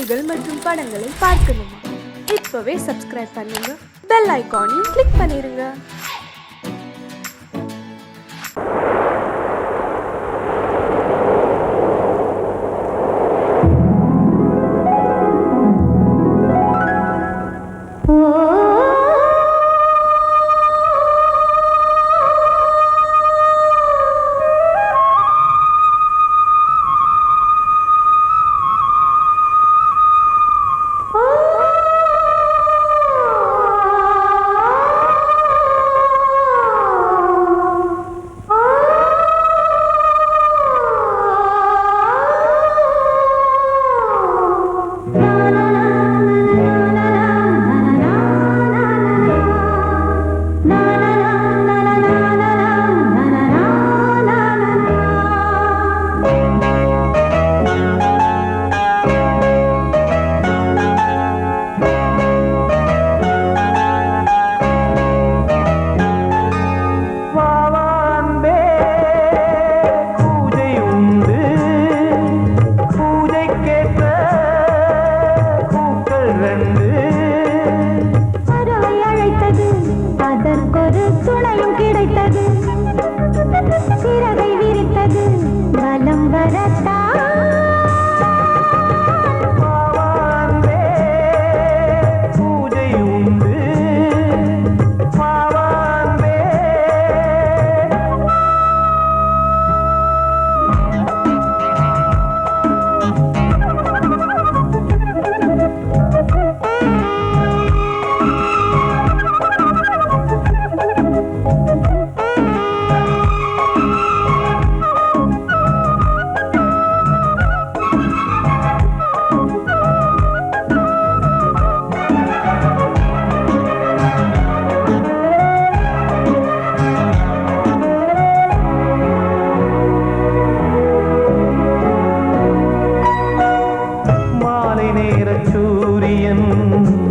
செய்திகள் மற்றும் படங்களை பார்க்கணுமா? இப்பவே சப்ஸ்கிரைப் பண்ணுங்க, பெல் ஐகானையும் கிளிக் பண்ணிருங்க.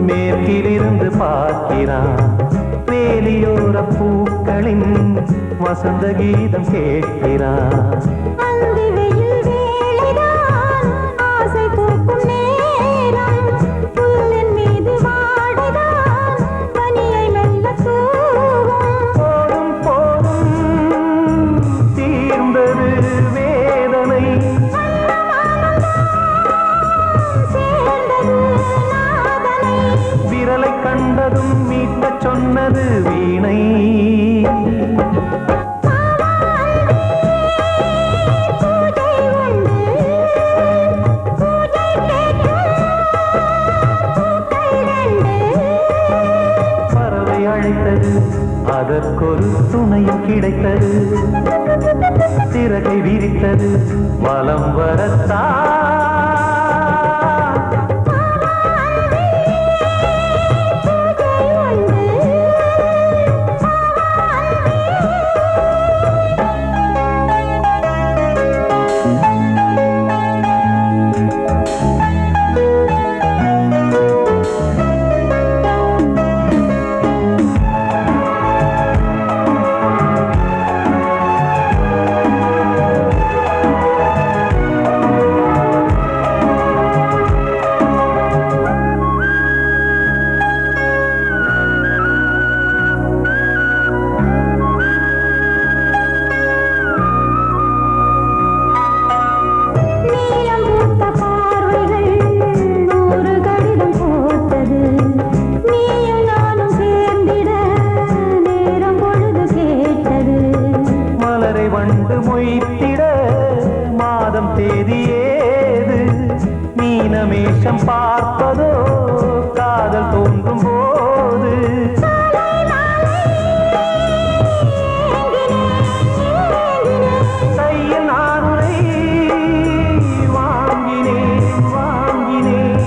மேற்கிலிருந்து பார்க்கிறான், வேலியோர பூக்களின் வசந்த கீதம் கேட்கிறான். கண்டதும் மீட்ட சொன்னது வீணை. பறவை அழைத்தது, அதற்கொரு துணையும் கிடைத்தது. சிறகை விரித்தது, வலம் வரத்தான். வண்டு மொய்த்திட மாதம் தேதியேது, மீனமேஷம் பார்ப்பதோ காதல் தோன்றும் போது. கையில் நானுரை வாங்கினேன் வாங்கினேன்.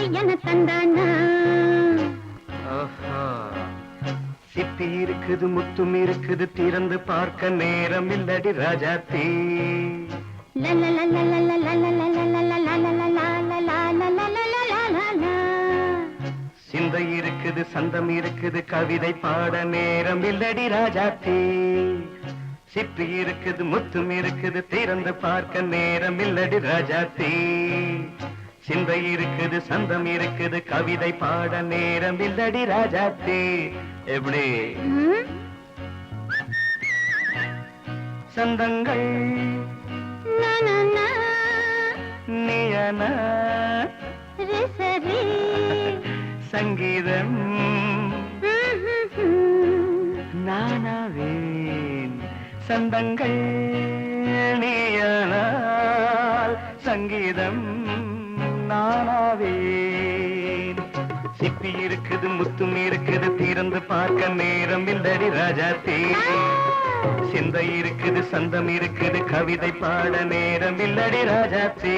என தந்தானா சிப்பி இருக்குது முத்தும் இருக்குது திறந்து பார்க்க நேரம் இல்லடி ராஜாத்தி சிந்தை இருக்குது சந்தம் இருக்குது கவிதை பாட நேரம் இல்லடி ராஜாத்தி சிப்பி இருக்குது முத்தும் இருக்குது திறந்து பார்க்க நேரம் இல்லடி ராஜாத்தி சிந்தை இருக்குது சந்தம் இருக்குது கவிதை பாட நேரம் இல்லடி ராஜாத்தி எப்படி சந்தங்கள் நீயன சங்கீதம் நானாவேன் சந்தங்கள் நீயனால் சங்கீதம் நானாவேன் சிப்பி இருக்குது முத்தும் இருக்குது திறந்து பார்க்க நேரம் இல்லடி ராஜாத்தி சிந்தை இருக்குது சந்தம் இருக்குது கவிதை பாட நேரம் இல்லடி Rajathi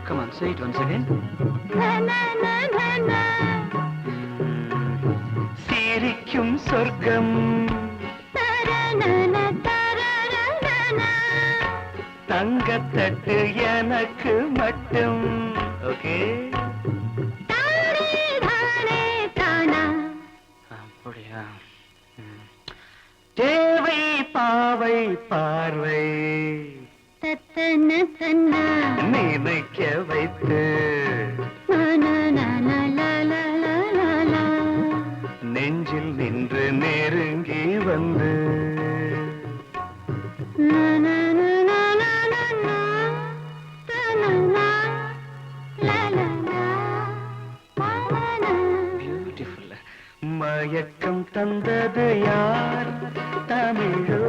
Come on, say it once again. சிரிக்கும் சொர்க்கம் தங்கத்தட்டு எனக்கு மட்டும் ஓகே அப்படியா தேவை பாவை பார்வை நினைக்க வைத்து நெஞ்சில் நின்று நெருங்கி வந்து பியூட்டிஃபுல் மயக்கம் தந்தது யார் தமிழோ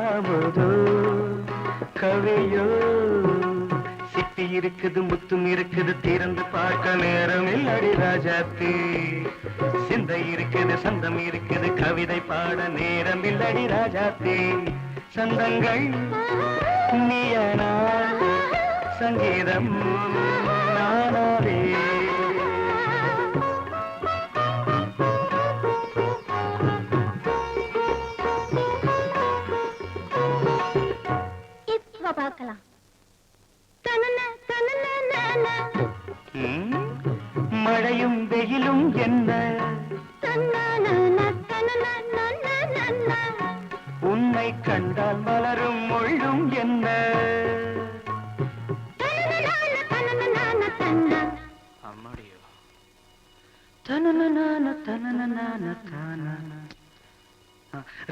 அமுதோ கவியோ சிப்பி இருக்குது முத்தும் இருக்குது திறந்து பார்க்க நேரம் இல்லடி ராஜாத்தி சிந்தை இருக்குது சந்தம் இருக்குது கவிதை பாட நேரம் இல்லடி ராஜாத்தி சந்தங்கள் நீயனா சங்கீதம் நானாவே இப்ப பார்க்கலாம் மழையும் வெயிலும் என்ன உன்னை கண்டால் மலரும் மொழியும் என்ன அம்மாடியோ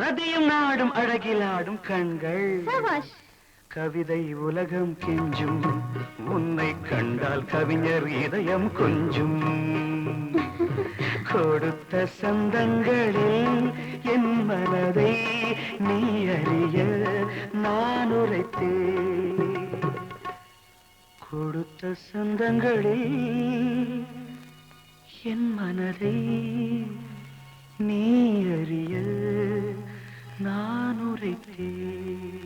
ரதியும் நாடும் அழகிலாடும் கண்கள் கவிதை உலகம் கெஞ்சும் உன்னை கண்டால் கவிஞர் இதயம் கொஞ்சும் கொடுத்த சந்தங்களில் என் மனதை நீ அறிய நான் உரைத்தேன் கொடுத்த சந்தங்களில் என் மனதை நீ அறிய நான் உரைத்தேன்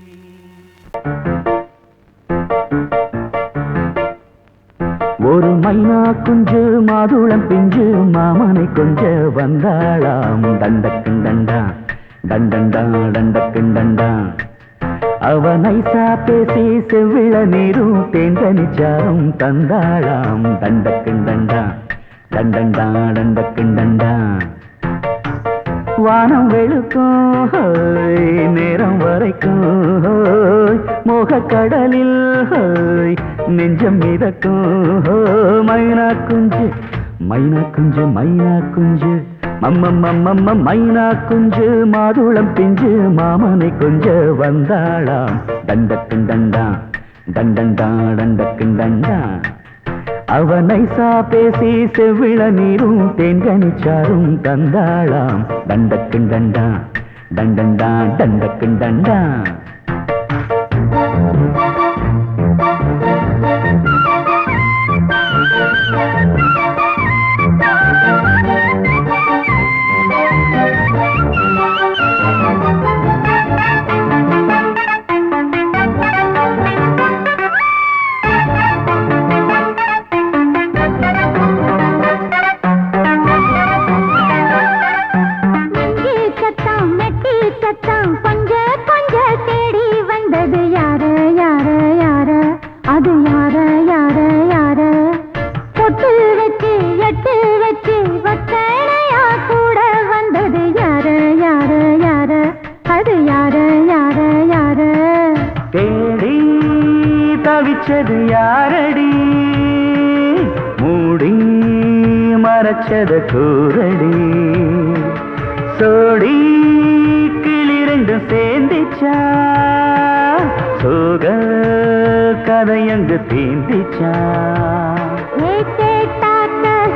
ஒரு மைனா குஞ்சு மாதுளம் பிஞ்சு மாமனை கொஞ்ச வந்தாளாம் தண்டக்குண்டண்டா டண்டண்டா டண்டக்குண்டண்டா அவ நைசா பேசி செவ்விள நீரும் தேங்கனிச்சாரும் தந்தாளாம் தண்டக்குண்டண்டா டண்டண்டா டண்டக்குண்டண்டா வானம் வெளுக்கும் நேரம் வரைக்கும் மோகக்கடலில் நெஞ்சம் மிதக்கும் மைனா குஞ்சு மைனா குஞ்சு மைனா குஞ்சு மம்மம்மம்மம்ம மைனா குஞ்சு மாதுளம் பிஞ்சு மாமனை கொஞ்ச வந்தாளாம் தண்டக்குண்டண்டா டண்டண்டா டண்டக்குண்டண்டா அவ நைசா பேசி செவ்விள நீரும் தேன்கனிச்சாரும் தந்தாளாம் தண்டக்குண்டண்டா டண்டண்டா டண்டக்குண்டண்டா அடிச்சது யாரடி மூடி மறைச்சத கூரடி சோடி கிளி ரெண்டும் சேர்ந்திச்சா சோக கதையங்கு தீந்திச்சா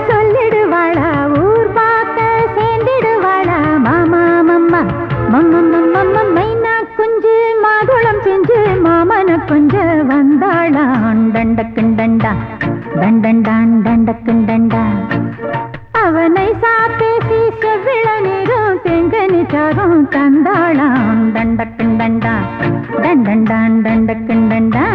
சொல்லிடுவாளா ஊர் பார்க்க சேர்ந்திடுவாளா மாமா மம்மா மம்ம மைனா குஞ்சு மாதுளம் செஞ்சு மாமன கொஞ்ச வந்தாளான் தண்டக்குண்டண்டா தண்டண்டான் தண்டக்குண்டண்டா அவனை சாப்பேசி செவ்விள நீரும் தெங்கனி சாரும் தந்தாளான் தண்டக்குண்டண்டா தண்டண்டான் தண்டக்குண்டண்டா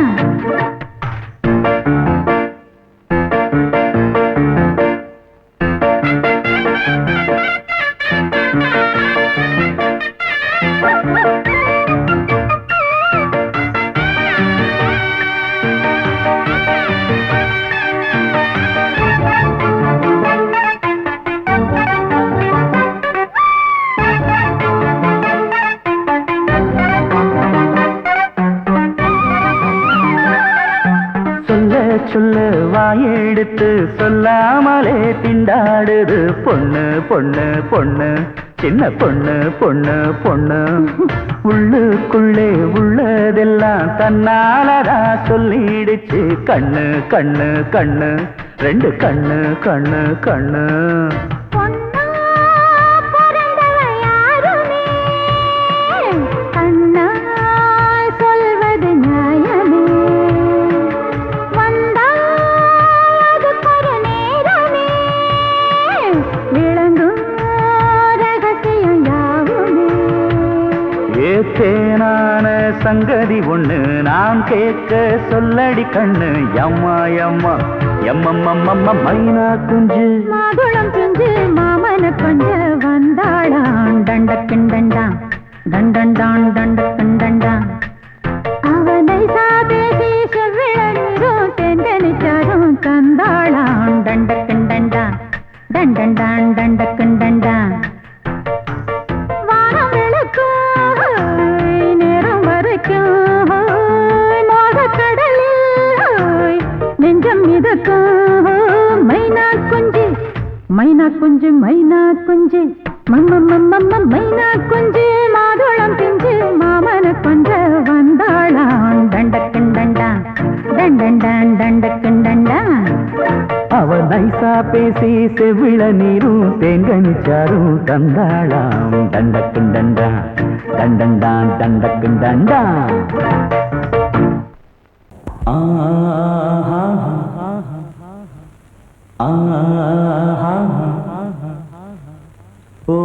சொல்ல வாயெடுத்து சொல்லாமலே திண்டாடுது பொண்ணு பொண்ணு பொண்ணு சின்ன பொண்ணு பொண்ணு பொண்ணு உள்ளுக்குள்ளே உள்ளதெல்லாம் தன்னாலதா சொல்லிடுச்சு கண்ணு கண்ணு கண்ணு ரெண்டு கண்ணு கண்ணு கண்ணு தேனான சங்கதி ஒண்ணு நான் கேட்க சொல்லடி கண்ணு எம்மா எம்மா எம்மம்மம்மம்ம மைனா குஞ்சு மாதுளம் குஞ்சு மாமன கொஞ்ச வந்தாளான் தண்டக்குண்டண்டா தண்டண்டான் தண்டக்குண்டண்டா அவனை சாபேசி செவ்விள நீரும் தெண்டனிச்சாரும் தந்தாளான் தண்டக்குண்டண்டா தண்டண்டான் தண்டக்குண்டண்டா வானம் விளக்கும் நெஞ்சம் மிதக்கும் மைனா குஞ்சு மைனா குஞ்சு மைனா குஞ்சு மம்மம்மம்மம்ம மைனா குஞ்சு மாதுளம் பிஞ்சு மாமன கொஞ்ச வந்தாளான் தண்டக்குண்டண்டா தண்டண்டான் தண்டக்குண்டண்டா அவ நைசா பேசி செவ்விள நீரும் தேங்கனிச்சாரும் தந்தாளாம் தண்டக்குண்டண்டா தண்டண்டான் தண்டக்குண்டண்டா ஓ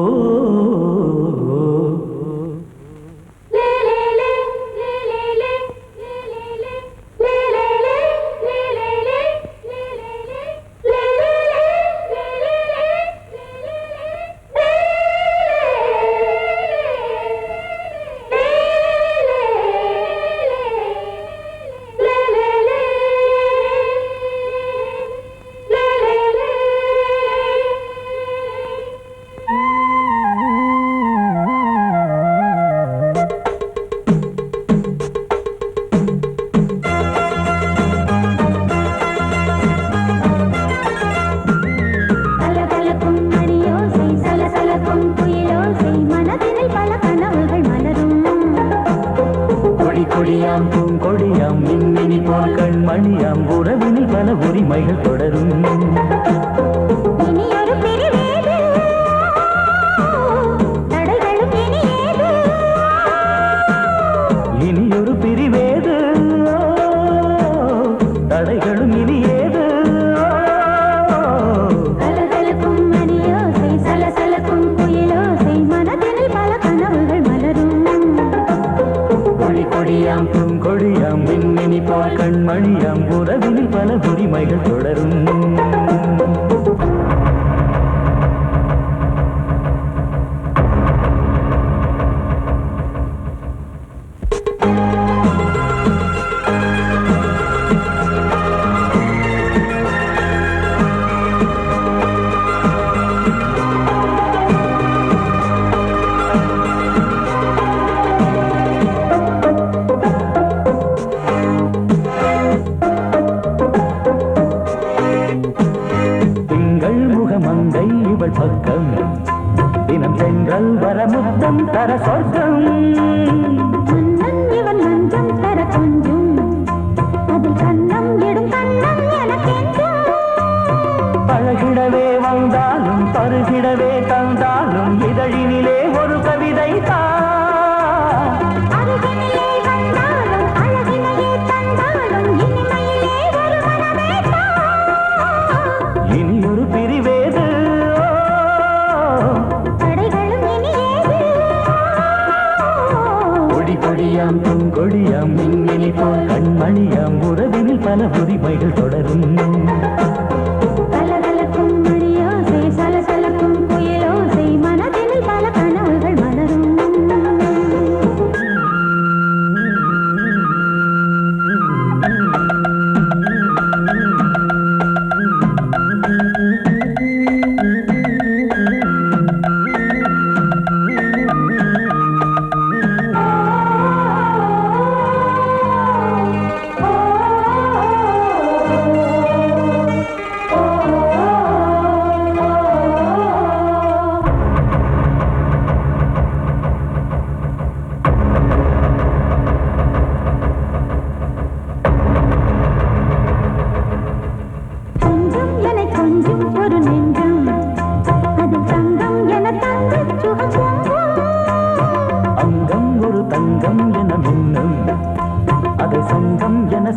கொடியாம் பூங்கொடியாம் மின்மினி போல் கண்மணியாம் உறவினில் பல உரிமைகள் தொடரும் இனியொரு பிரிவேது தடைகளும் இனி ஏது கொடியாம் பூங்கொடியாம் மின்மினி போல் கண்மணியாம் உறவினில் பல உரிமைகள் தொடரும் கொடியாம் பூங்கொடியாம் மின்மினி போல் கண்மணியாம் உறவினில் பல உரிமைகள் தொடரும் கலகலக்கும் மணியோசை சலசலக்கும் குயிலோசை மனதினில் பல கனவுகள் மலரும்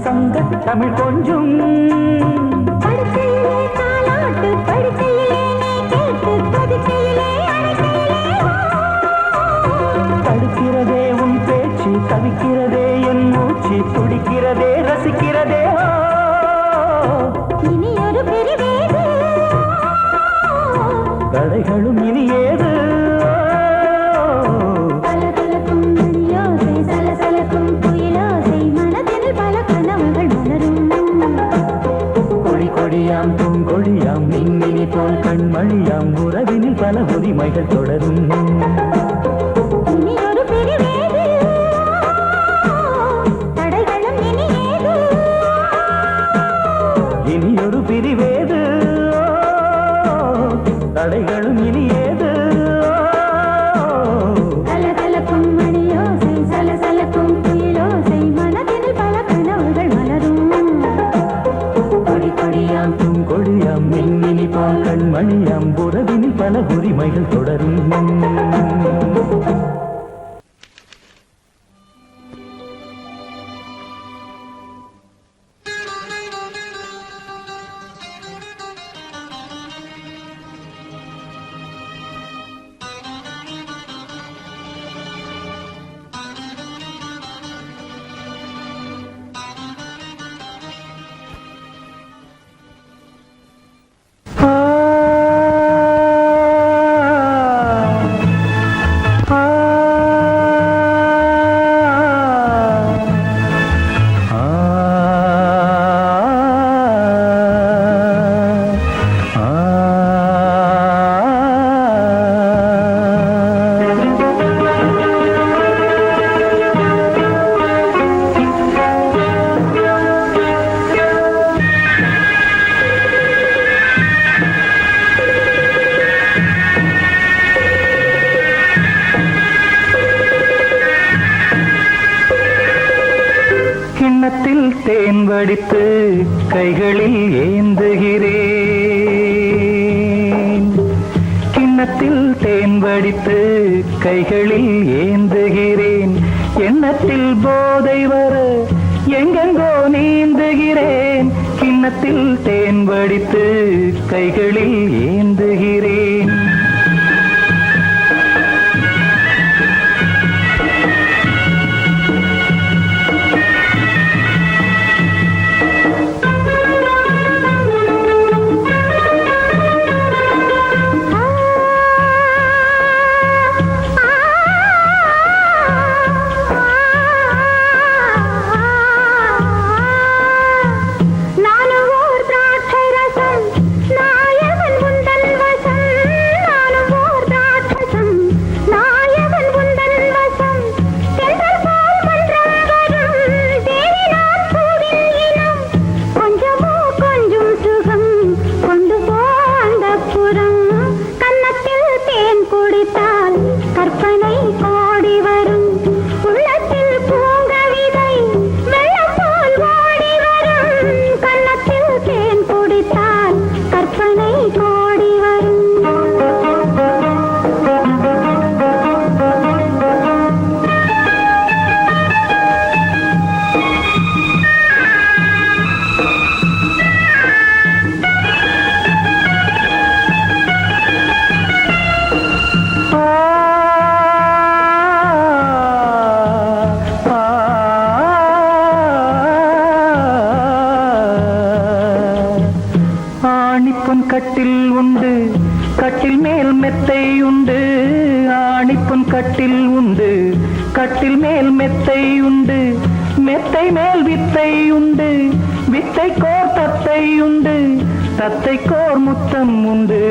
சங்க தமிழ் கொஞ்சும் படுக்கையிலே தாலாட்டு படுக்கையிலே நீ கேட்டு கொதிக்கையிலே தடுக்கிறதே உன் பேச்சு தவிக்கிறதே என் மூச்சு துடிக்கிறதே ரசிக்கிறதே இனி ஒரு பிரிவேது கடைகளும் இனி ஏது கலகலக்கும் மணியோசை சலசலக்கும் குயிலோசை மனதினில் பல கனவுகள் மலரும் கொடி கொடியாம் பூங்கொடியாம் மின்மினி போல் கண்மணியாம் உறவினில் பல உரிமைகள் தொடரும் இனி ஒரு பிரிவேது தடைகளும் இனி ஏது இனி ஒரு பிரிவேது தடைகளும் இனி ஏது கலகலக்கும் மணியோசை சலசலக்கும் குயிலோசை மனதினில் பல கனவுகள் மலரும் கொடி கொடியாம் பூங்கொடியாம் மின்மினி போல் கண்மணியாம் உறவினில் பல உரிமைகள் தொடரும் கிண்ணத்தில் தேன் வடித்து கைகளில் ஏந்துகிறேன் கிண்ணத்தில் தேன் வடித்து கைகளில் ஏந்துகிறேன் எண்ணத்தில் போதை வர எங்கெங்கோ நீந்துகிறேன் கிண்ணத்தில் தேன் வடித்து கைகளில் ஏந்துகிறேன் நானும் ஓர் திராட்சை ரசம் நாயகன் முந்தன் வசம் உண்டு, ஆணிப்பொன் கட்டில் உண்டு, கட்டில் மேல் மெத்தை உண்டு, மெத்தை மேல் வித்தை உண்டு, வித்தை கோர் தத்தை உண்டு, தத்தை கோர் முத்தம் உண்டு,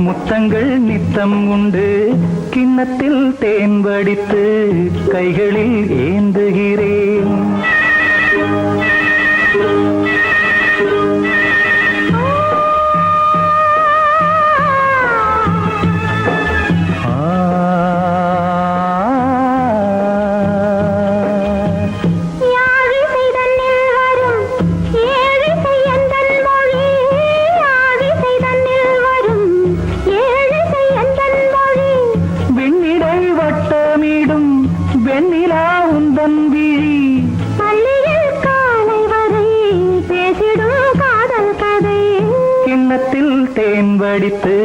முத்தங்கள் நித்தம் உண்டு. கிண்ணத்தில் தேன் வடித்து கைகளில் ஏந்துகிறேன். தேன் வடித்து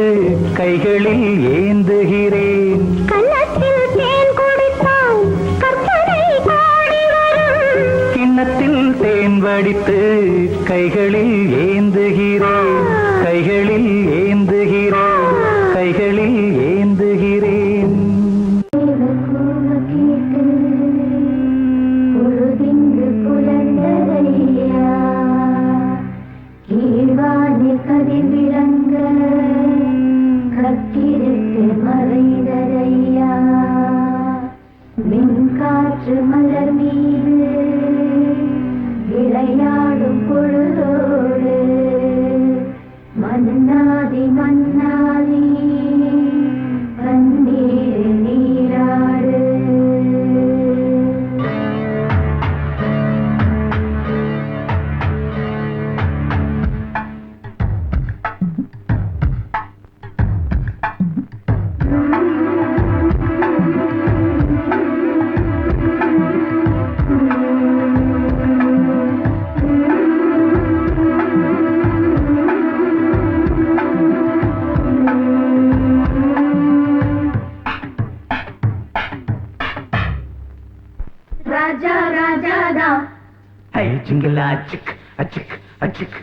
கைகளில் ஏந்துகிறேன். கன்னத்தில் தேன் குடித்தால் கற்பனை பாடி வரும். கிண்ணத்தில் தேன் வடித்து கைகளில் ஏந்துகிறேன், கைகளில் ஏந்துகிறேன், கைகளில் ஏந்துகிறேன். கதிர் விளங்க கத்திருக்கு மறைதரையா, மின்காற்று மலர் மீது விளையாடும் பொழுதோடு மன்னாதி மன்னாதி கண்ணீர் நீராடு. ராஜா ராஜாதா ஹை ஜிங்கலா சிக் அச்சிக் அச்சிக்,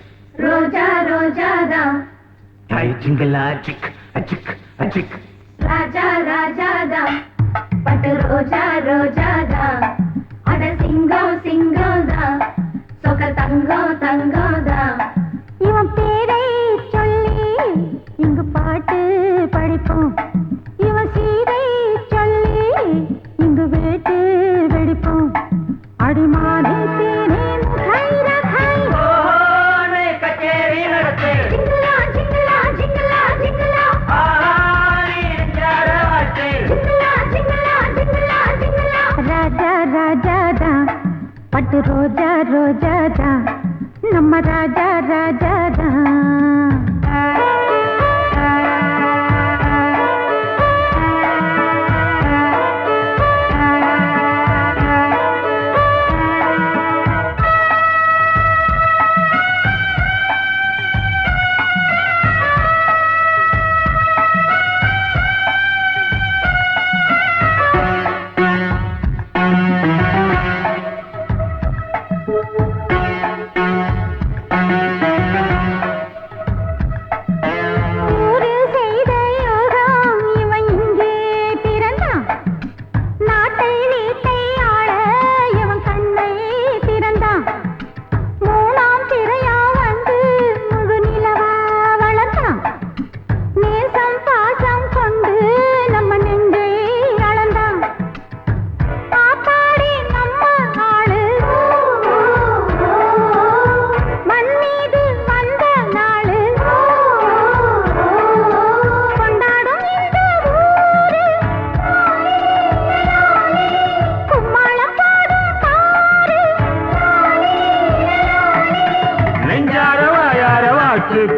ரோஜா ரோஜாதா ஹை ஜிங்கலா சிக் அச்சிக் அச்சிக், ராஜா ராஜாதா பட்டு ரோஜா ரோஜாதா, அட சிங்கம் சிங்கம்தா சொக்க தங்கம் தங்கம்தா. இவன் பேரை சொல்லி இங்கு பாட்டு படிப்போம், இவன் சீரை சொல்லி இங்கு வேட்டு வெடிப்போம். அடிமானே தேனே கைர கை ஓனே கச்சேரி நடத்து, ஜிங்கலா ஜிங்கலா ஜிங்கலா ஜிங்கலா ஆனே ஜாரவாட்டு, ஜிங்கலா ஜிங்கலா ஜிங்கலா ஜிங்கலா. ராஜா ராஜாதா பட்டு ரோஜா ரோஜாதா நம்ம ராஜா ராஜாதா.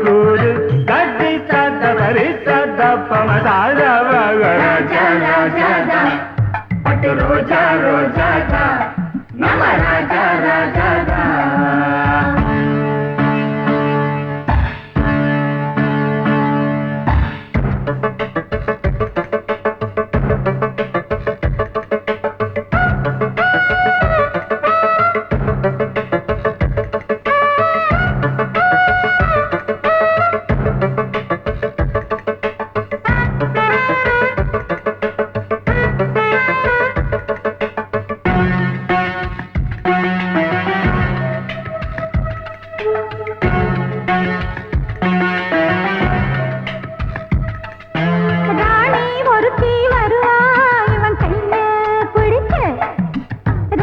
கூடு கட்டி சத்த பரி சத்த பமதார ராஜா ராஜா பட்டு ரோஜா ரோஜா நம ராஜா ராஜா.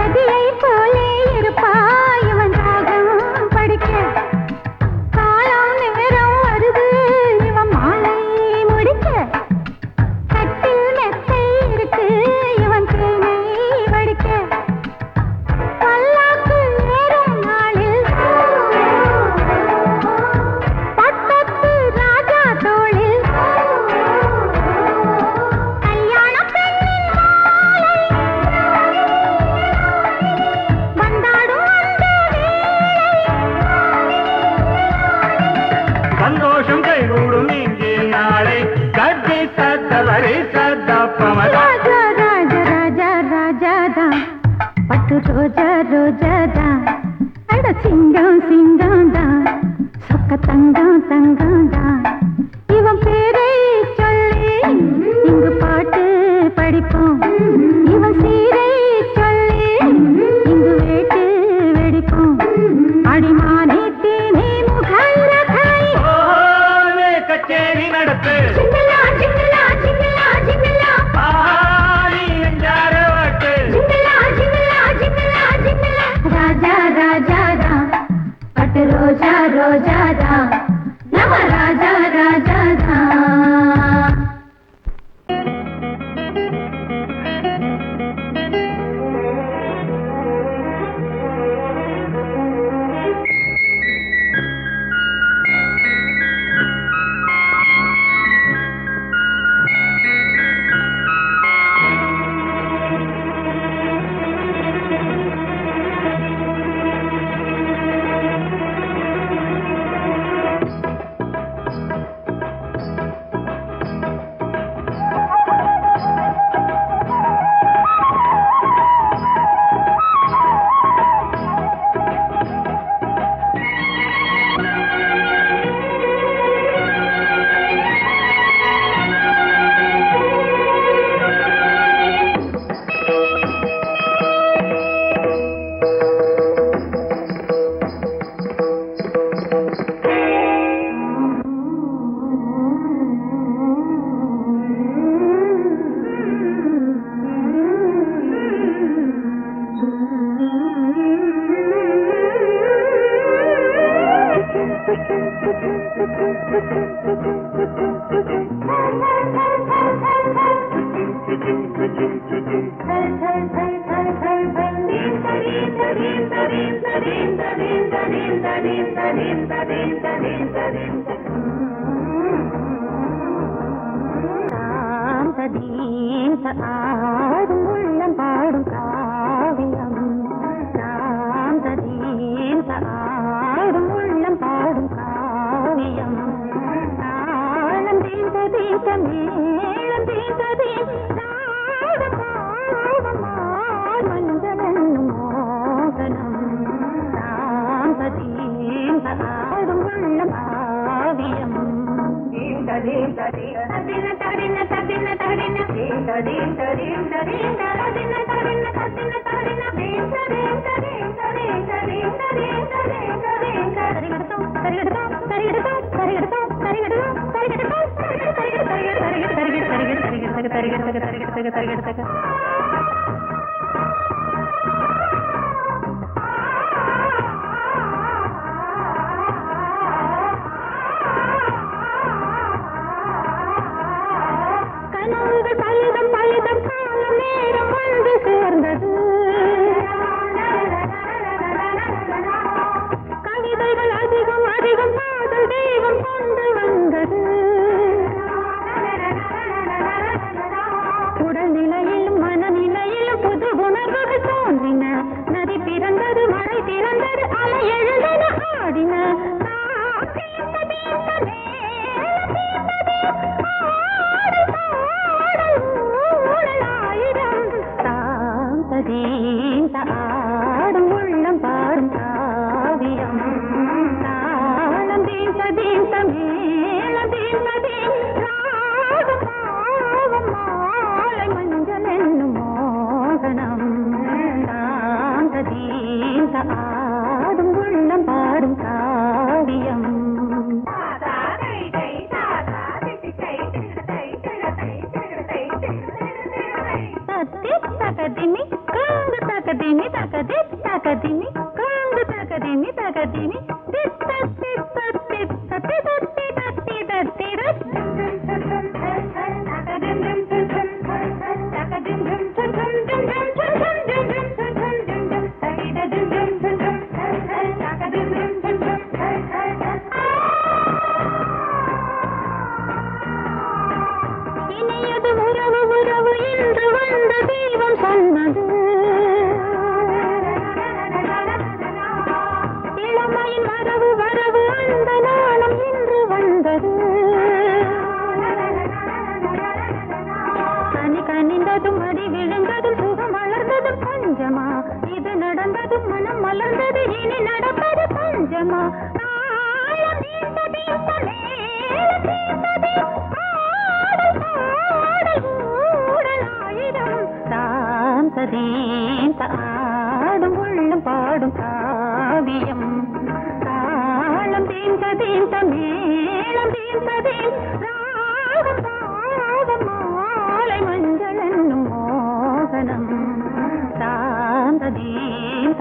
நதியை போலே இருப்பாய் இவன் ராகம் படிக்க காலம் நேரம் வருது இவன் மாலை முடிக்க கட்டில் மெத்தை இருக்கு இவன் தேனை வடிக்க பல்லாக்கு ஏறும் நாளில் பட்டத்து ராஜா தோளில் கல்யாண பெண்ணின் மாலை வந்தாடும் அந்த சந்தோஷம் கைகூடும் இங்கே நாளை கட்டி சத்தவரை சத்தப்பமதா ராஜா ராஜா ராஜா ராஜாதா பட்டு ரோஜா ரோஜாதா அட சிங்கம் சிங்கம்தா சொக்க தங்கம் தங்கம்தா இவன் பேரை சொல்லி இங்கு பாட்டு படிப்போம் இவன் சீரை சொல்லி இங்கு வேட்டு வெடிப்போம் அடிமானே தேனே முகல்லகாய் ஓஹோ கச்சேரி நடத்து சிங்கலா சிங்கலா சிங்கலா சிங்கலா ஆஹாரி எஞ்சார வாட்டு சிங்கலா சிங்கலா சிங்கலா சிங்கலா ராஜா ராஜாதா பட்டு ரோஜா ரோஜாதா நம ராஜா ராஜாதா ஆடும் உள்ளம் பாடும் காவியம் ஆடும் உள்ளம் பாடும் காவியம் தாளம் தீந்த தீந்த மேளம் தீந்த தீந்த மஞ்சளும் மோகனம் ஆடும் உள்ளம் காவியம் கனவுகள் பலிதம் பலிதம் காலம் நேரம் வந்து சேர்ந்தது கவிதைகள் அதிகம் அதிகம் காதல் தெய்வம் கொண்டு வந்தது உடல்நிலையிலும் மனநிலையிலும் புது உணர்வுகள் தோன்றின நதி பிறந்தது மழை பிறந்தது அலை எழுந்தன ஆடின ஆடும் உள்ளம் பாடும் காவியம் தாளம் தீந்த தீந்த மேளம் தீந்த தீந்த மாலை மஞ்சள் என்னும் மோகனம் தாந்த தீந்த ஆடும் உள்ளம் பாடும் காவியம் தத்தி தகதிமி காங்க தகதிமி தகதி தகதிமி காந்து தகதிமி தகதிமி தித்த தித்த தித்த திதத்தி தத்தி தத்தி இனியது உறவு உறவு என்று வந்த தெய்வம் சொன்னது இளமையின் வரவு வரவு அந்த நாளும் இன்று வந்தது கனி கனிந்ததும் அடி விழுந்ததும் சுகம் வளர்ந்ததும் பஞ்சமா இது நடந்ததும் மனம் மலர்ந்தது இனி நடப்பது பஞ்சமா தாளம் தீர்த்தது மேளம் தீர்த்தது ஆடல் பாடல் ஊடல் ஆயிரம் சாந்ததேன் ஆடும் உள்ளம் பாடும் காவியம் தாளம் தீர்த்ததேன் மேளம் தீர்த்ததேன் ராகம் பாவம் மாலை மஞ்சள் என்னும் மோகனம் சாந்ததேன்